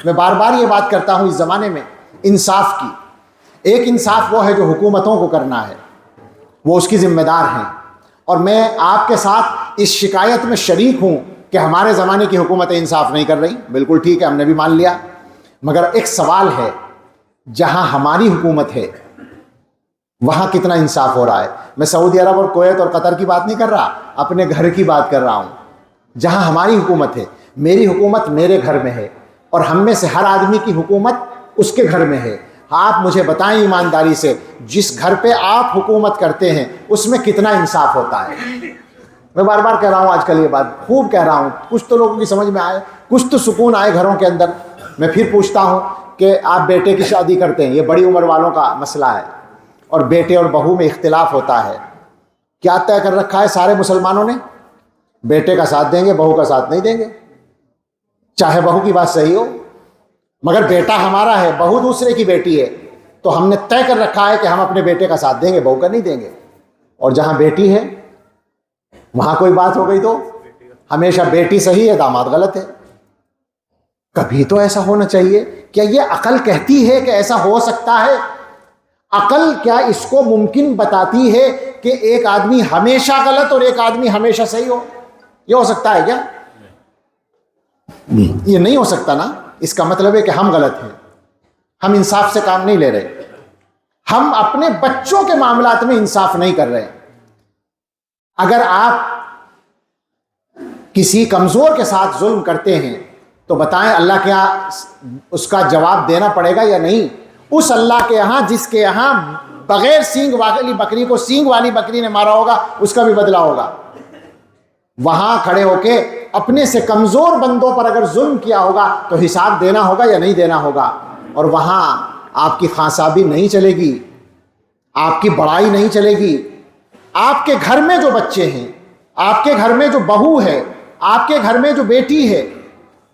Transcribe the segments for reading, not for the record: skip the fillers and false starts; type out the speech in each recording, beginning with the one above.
میں بار بار یہ بات کرتا ہوں اس زمانے میں انصاف کی. ایک انصاف وہ ہے جو حکومتوں کو کرنا ہے، وہ اس کی ذمہ دار ہیں، اور میں آپ کے ساتھ اس شکایت میں شریک ہوں کہ ہمارے زمانے کی حکومتیں انصاف نہیں کر رہی. بالکل ٹھیک ہے، ہم نے بھی مان لیا، مگر ایک سوال ہے، جہاں ہماری حکومت ہے وہاں کتنا انصاف ہو رہا ہے؟ میں سعودی عرب اور کویت اور قطر کی بات نہیں کر رہا، اپنے گھر کی بات کر رہا ہوں. جہاں ہماری حکومت ہے، میری حکومت میرے گھر میں ہے، اور ہم میں سے ہر آدمی کی حکومت اس کے گھر میں ہے. آپ مجھے بتائیں ایمانداری سے، جس گھر پہ آپ حکومت کرتے ہیں اس میں کتنا انصاف ہوتا ہے؟ میں بار بار کہہ رہا ہوں، آج کل یہ بات خوب کہہ رہا ہوں، کچھ تو لوگوں کی سمجھ میں آئے، کچھ تو سکون آئے گھروں کے اندر. میں پھر پوچھتا ہوں کہ آپ بیٹے کی شادی کرتے ہیں، یہ بڑی عمر والوں کا مسئلہ ہے، اور بیٹے اور بہو میں اختلاف ہوتا ہے. کیا طے کر رکھا ہے سارے مسلمانوں نے؟ بیٹے کا ساتھ دیں گے، بہو کا ساتھ نہیں دیں گے، چاہے بہو کی بات صحیح ہو. مگر بیٹا ہمارا ہے، بہو دوسرے کی بیٹی ہے، تو ہم نے طے کر رکھا ہے کہ ہم اپنے بیٹے کا ساتھ دیں گے، بہو کا نہیں دیں گے. اور جہاں بیٹی ہے وہاں کوئی بات ہو گئی تو ہمیشہ بیٹی صحیح ہے، داماد غلط ہے. کبھی تو ایسا ہونا چاہیے. کیا یہ عقل کہتی ہے کہ ایسا ہو سکتا ہے؟ عقل کیا اس کو ممکن بتاتی ہے کہ ایک آدمی ہمیشہ غلط اور ایک آدمی ہمیشہ صحیح ہو؟ یہ ہو سکتا ہے کیا؟ یہ نہیں ہو سکتا نا. اس کا مطلب ہے کہ ہم غلط ہیں، ہم انصاف سے کام نہیں لے رہے، ہم اپنے بچوں کے معاملات میں انصاف نہیں کر رہے. اگر آپ کسی کمزور کے ساتھ ظلم کرتے ہیں تو بتائیں اللہ کے یہاں اس کا جواب دینا پڑے گا یا نہیں؟ اس اللہ کے یہاں جس کے یہاں بغیر سینگ والی بکری کو سینگ والی بکری نے مارا ہوگا، اس کا بھی بدلہ ہوگا. وہاں کھڑے ہو کے اپنے سے کمزور بندوں پر اگر ظلم کیا ہوگا تو حساب دینا ہوگا یا نہیں دینا ہوگا. اور وہاں آپ کی خانصابی نہیں چلے گی، آپ کی بڑائی نہیں چلے گی. آپ کے گھر میں جو بچے ہیں، آپ کے گھر میں جو بہو ہے، آپ کے گھر میں جو بیٹی ہے،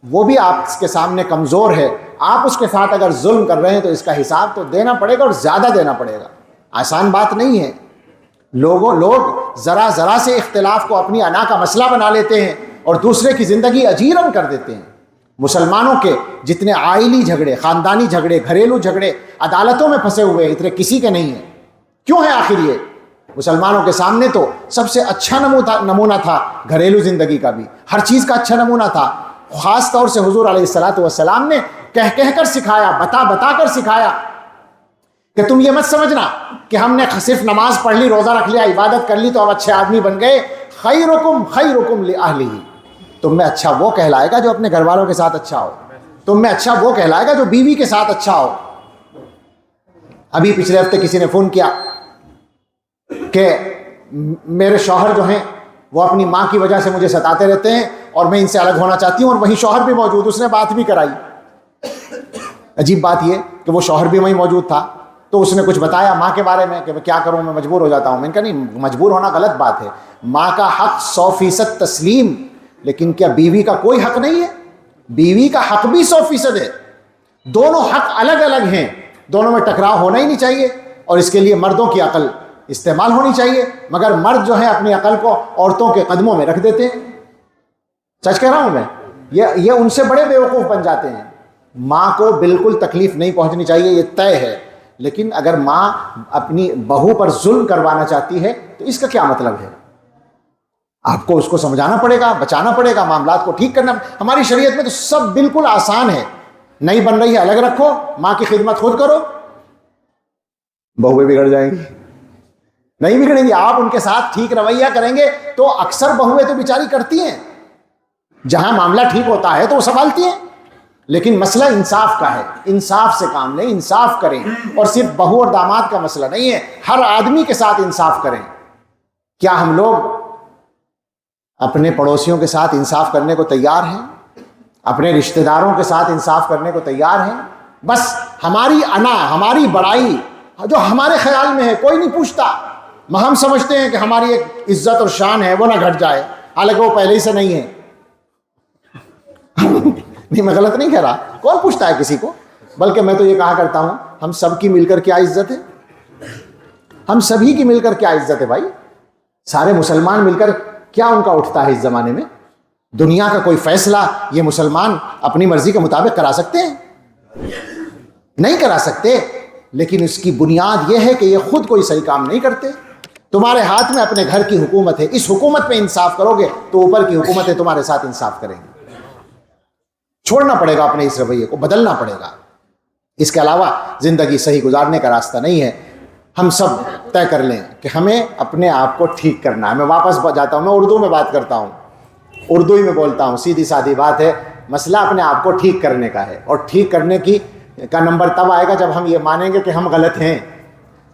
وہ بھی آپ کے سامنے کمزور ہے. آپ اس کے ساتھ اگر ظلم کر رہے ہیں تو اس کا حساب تو دینا پڑے گا، اور زیادہ دینا پڑے گا. آسان بات نہیں ہے. لوگ ذرا ذرا سے اختلاف کو اپنی انا کا مسئلہ بنا لیتے ہیں اور دوسرے کی زندگی اجیرن کر دیتے ہیں. مسلمانوں کے جتنے عائلی جھگڑے، خاندانی جھگڑے، گھریلو جھگڑے عدالتوں میں پھنسے ہوئے ہیں، اتنے کسی کے نہیں ہیں. کیوں ہے آخر یہ؟ مسلمانوں کے سامنے تو سب سے اچھا نمونہ تھا گھریلو زندگی کا بھی، ہر چیز کا اچھا نمونہ تھا. خاص طور سے حضور علیہ الصلوۃ والسلام نے کہہ کر سکھایا، بتا کر سکھایا کہ تم یہ مت سمجھنا کہ ہم نے صرف نماز پڑھ لی، روزہ رکھ لیا، عبادت کر لی تو اب اچھے آدمی بن گئے. خیرکم لأہلہ، تم میں اچھا وہ کہلائے گا جو اپنے گھر والوں کے ساتھ اچھا ہو. تم میں اچھا وہ کہلائے گا جو بیوی کے ساتھ اچھا ہو. ابھی پچھلے ہفتے کسی نے فون کیا کہ میرے شوہر جو ہیں وہ اپنی ماں کی وجہ سے مجھے ستاتے رہتے ہیں اور میں ان سے الگ ہونا چاہتی ہوں. اور وہیں شوہر بھی موجود، اس نے بات بھی کرائی. عجیب بات یہ کہ وہ شوہر بھی وہیں موجود تھا، تو اس نے کچھ بتایا ماں کے بارے میں کہ میں کیا کروں، میں مجبور ہو جاتا ہوں. میں نے کہا نہیں، مجبور ہونا غلط بات ہے. ماں کا حق 100% تسلیم، لیکن کیا بیوی کا کوئی حق نہیں ہے؟ بیوی کا حق بھی 100% ہے. دونوں حق الگ الگ ہیں، دونوں میں ٹکراؤ ہونا ہی نہیں چاہیے، اور اس کے لیے مردوں کی عقل استعمال ہونی چاہیے. مگر مرد جو ہے اپنی عقل کو عورتوں کے قدموں میں رکھ دیتے ہیں. سچ کہہ رہا ہوں میں، یہ ان سے بڑے بیوقوف بن جاتے ہیں. ماں کو بالکل تکلیف نہیں پہنچنی چاہیے، یہ طے ہے. لیکن اگر ماں اپنی بہو پر ظلم کروانا چاہتی ہے تو اس کا کیا مطلب ہے؟ آپ کو اس کو سمجھانا پڑے گا، بچانا پڑے گا، معاملات کو ٹھیک کرنا. ہماری شریعت میں تو سب بالکل آسان ہے. نہیں بن رہی ہے الگ رکھو، ماں کی خدمت خود کرو. بہویں بگڑ جائیں گی؟ نہیں بگڑیں گی. آپ ان کے ساتھ ٹھیک رویہ کریں گے تو اکثر بہویں تو بیچاری کرتی ہیں، جہاں معاملہ ٹھیک ہوتا ہے تو وہ سنبھالتی ہیں. لیکن مسئلہ انصاف کا ہے. انصاف سے کام لیں، انصاف کریں. اور صرف بہو اور داماد کا مسئلہ نہیں ہے، ہر آدمی کے ساتھ انصاف کریں. کیا ہم لوگ اپنے پڑوسیوں کے ساتھ انصاف کرنے کو تیار ہیں؟ اپنے رشتہ داروں کے ساتھ انصاف کرنے کو تیار ہیں؟ بس ہماری انا، ہماری بڑائی جو ہمارے خیال میں ہے کوئی نہیں پوچھتا. ہم سمجھتے ہیں کہ ہماری ایک عزت اور شان ہے وہ نہ گھٹ جائے، حالانکہ وہ پہلے ہی سے نہیں ہے. نہیں، میں غلط نہیں کہہ رہا، کون پوچھتا ہے کسی کو. بلکہ میں تو یہ کہا کرتا ہوں ہم سب کی مل کر کیا عزت ہے، ہم سبھی کی مل کر کیا عزت ہے بھائی. سارے مسلمان مل کر کیا ان کا اٹھتا ہے اس زمانے میں؟ دنیا کا کوئی فیصلہ یہ مسلمان اپنی مرضی کے مطابق کرا سکتے ہیں؟ نہیں کرا سکتے، لیکن اس کی بنیاد یہ ہے کہ یہ خود کوئی صحیح کام نہیں کرتے۔ تمہارے ہاتھ میں اپنے گھر کی حکومت ہے، اس حکومت پہ انصاف کرو گے تو اوپر کی حکومتیں تمہارے ساتھ انصاف کریں گی۔ چھوڑنا پڑے گا اپنے اس رویے کو، بدلنا پڑے گا۔ اس کے علاوہ زندگی صحیح گزارنے کا راستہ نہیں ہے۔ ہم سب طے کر لیں کہ ہمیں اپنے آپ کو ٹھیک کرنا ہے۔ میں واپس جاتا ہوں، میں اردو میں بات کرتا ہوں، اردو ہی میں بولتا ہوں، سیدھی سادھی بات ہے۔ مسئلہ اپنے آپ کو ٹھیک کرنے کا ہے، اور ٹھیک کرنے کا نمبر تب آئے گا جب ہم یہ مانیں گے کہ ہم غلط ہیں۔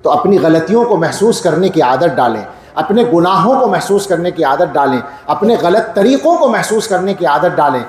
تو اپنی غلطیوں کو محسوس کرنے کی عادت ڈالیں، اپنے گناہوں کو محسوس کرنے کی عادت ڈالیں، اپنے غلط طریقوں کو محسوس کرنے کی عادت ڈالیں۔